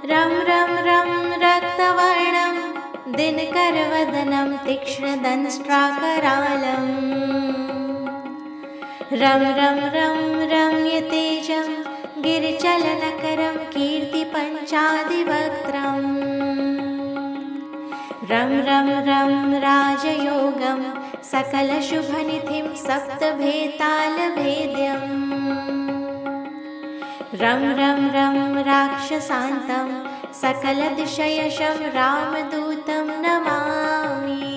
रं रं रं रक्तवर्णं दिनकरवदनं तीक्ष्णदंष्ट्राकरालं रं रं रं रम्यतेजं गिरिचलनकरं कीर्तिपञ्चादिवक्त्रम् रं रं रं राजयोगं सकलशुभनिधिं सप्तभेतालभेद्यम् रं रं रं राक्षसान्तं सकलदिशयशं रामदूतं नमामि।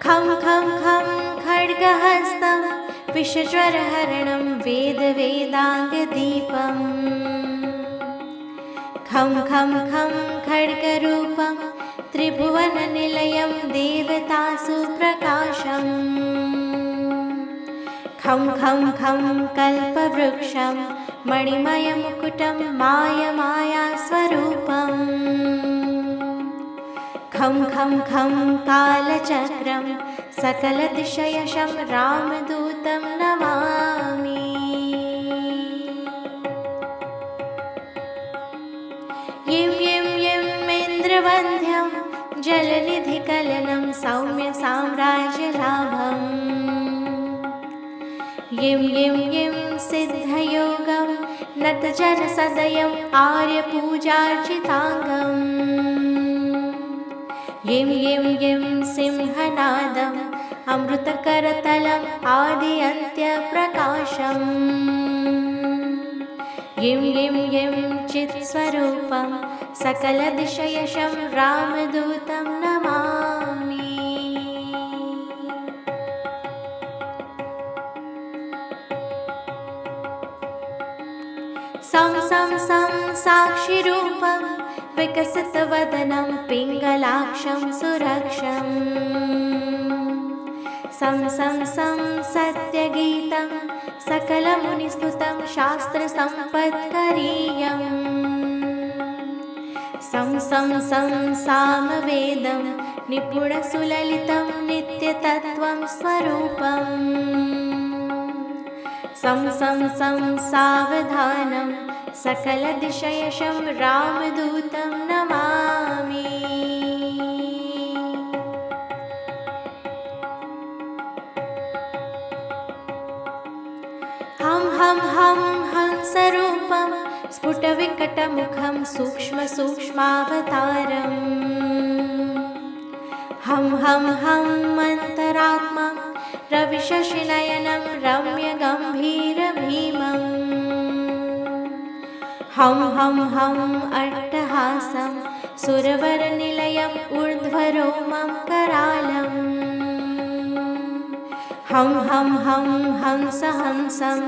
खं खं खं खड्गहस्तं विषज्वरहरणं वेदवेदाङ्गदीपम् खं खं खं खड्गरूपं त्रिभुवननिलयं देवतासु प्रकाशम् खं खं खं कल्पवृक्षं मणिमयमुकुटं मायमायास्वरूपम् खं खं खं कालचक्रं सकलदिशयशं रामदूतं नमामि। यं यं यं इन्द्रवन्ध्यं जलनिधिकलनं सौम्यसाम्राज्यलाभम् यं यं यं सिद्धयोगं नतजनसदयम् आर्यपूजार्चिताङ्गम् यं यं यं सिंहनादम् अमृतकरतलम् आदिअन्त्यप्रकाशम् यं यं यं चित्स्वरूपं सकलदिशयशं रामदूतं नमामि। सं सं सं साक्षिरूपं विकसितवदनं पिङ्गलाक्षं सुरक्षम् सं सं सं सत्यगीतं सकलमुनिस्तुतं शास्त्रसम्पत्करीयम् सं सं सं सामवेदं निपुणसुललितं नित्यतत्त्वं स्वरूपम् सं सं सं सावधानं सकलदिशयशं रामदूतं नमामि। हं हं हं हंसरूपं स्फुटविकटमुखं सूक्ष्मसूक्ष्मावतारम् हं हं हं मन्तरात्मं रविशशिनयनं रम्यगम्भीरभीमम् हं हं हं अट्टहासं सुरवरनिलयम् ऊर्ध्वरोमं करालम् हं हं हं हंसहंसं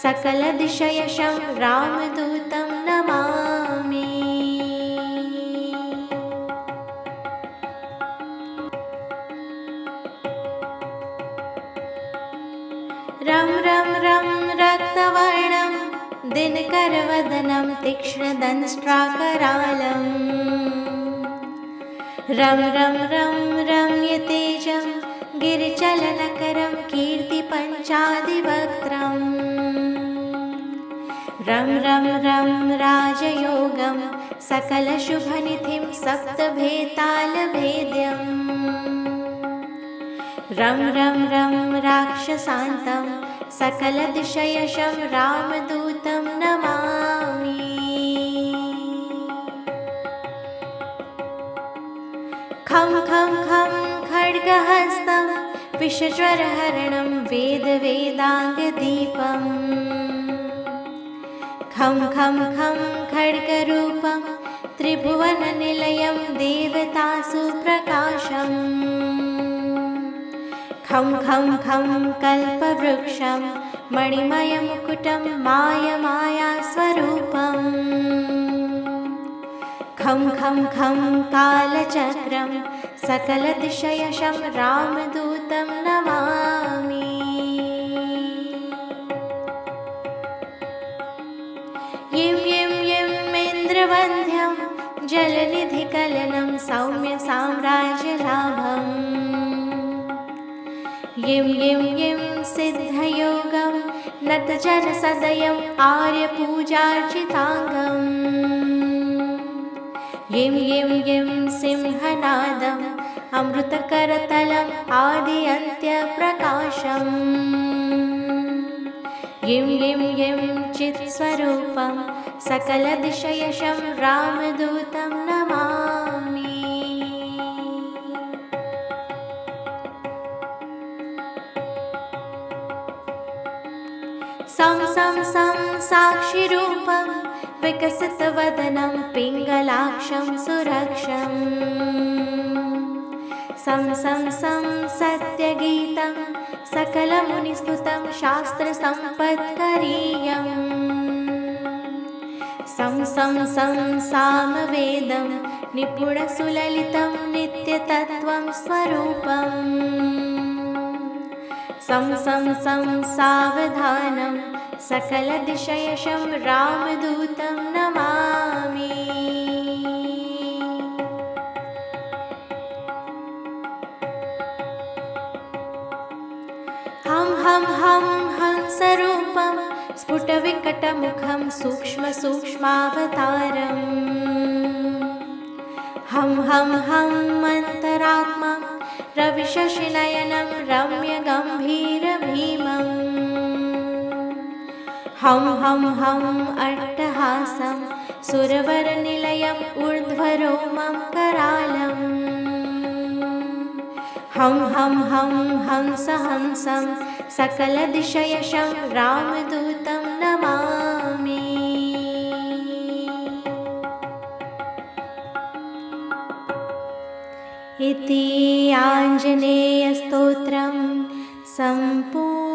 सकलदिशयशं रामदूतं नमामि। रं रं रं रक्तवर्णं दिनकरवदनं तीक्ष्णदंष्ट्राकरालम् रं रं रं रम्यतेजं गिरिचलनकरं कीर्तिपञ्चादिवक्त्रम् रं रं रं राजयोगं सकलशुभनिधिं सप्तभेतालभेद्यम् रं रं रं राक्षसान्तं सकलदिशयशं रामदूतं नमामि। खं खं खं खड्गहस्तं विषज्वरहरणं वेदवेदाङ्गदीपम् खं खं खं खड्गरूपं त्रिभुवननिलयं देवतासु प्रकाशम् खं खं खं कल्पवृक्षं मणिमयमुकुटं मायमायास्वरूपम् खं खं खं कालचक्रं सकलदिशयशं रामदूतं नमामि। यं यं यं इन्द्रवन्ध्यं जलनिधिकलनं सौम्यसाम्राज्यलाभम् यं यं यं सिद्धयोगं नतजनसदयम् आर्यपूजार्चिताङ्गम् यं यं यं सिंहनादम् अमृतकरतलम् आदिअन्त्यप्रकाशम् यं यं यं चित्स्वरूपं सकलदिशयशं रामदूतं नमामि। सं सं सं साक्षिरूपं विकसितवदनं पिङ्गलाक्षं सुरक्षम् सं सं सं सत्यगीतं सकलमुनिस्तुतं शास्त्रसम्पत्करीयम् सं सं सं सामवेदं निपुणसुललितं नित्यतत्त्वं स्वरूपम् सं सं सं सावधानं सकलदिशयशं रामदूतं नमामि। हं हं हं हंसरूपं स्फुटविकटमुखं सूक्ष्मसूक्ष्मावतारम् हं हं हं मन्तरात्मं रविशशिनयनं रम्यगम्भीरभीमम् हं हं हं अट्टहासं सुरवरनिलयम् ऊर्ध्वरोमं करालम् हं हं हं हंसहंसं सकलदिशयशं रामदूतं नमामि। इति आञ्जनेयस्तोत्रं सम्पूर्णम्।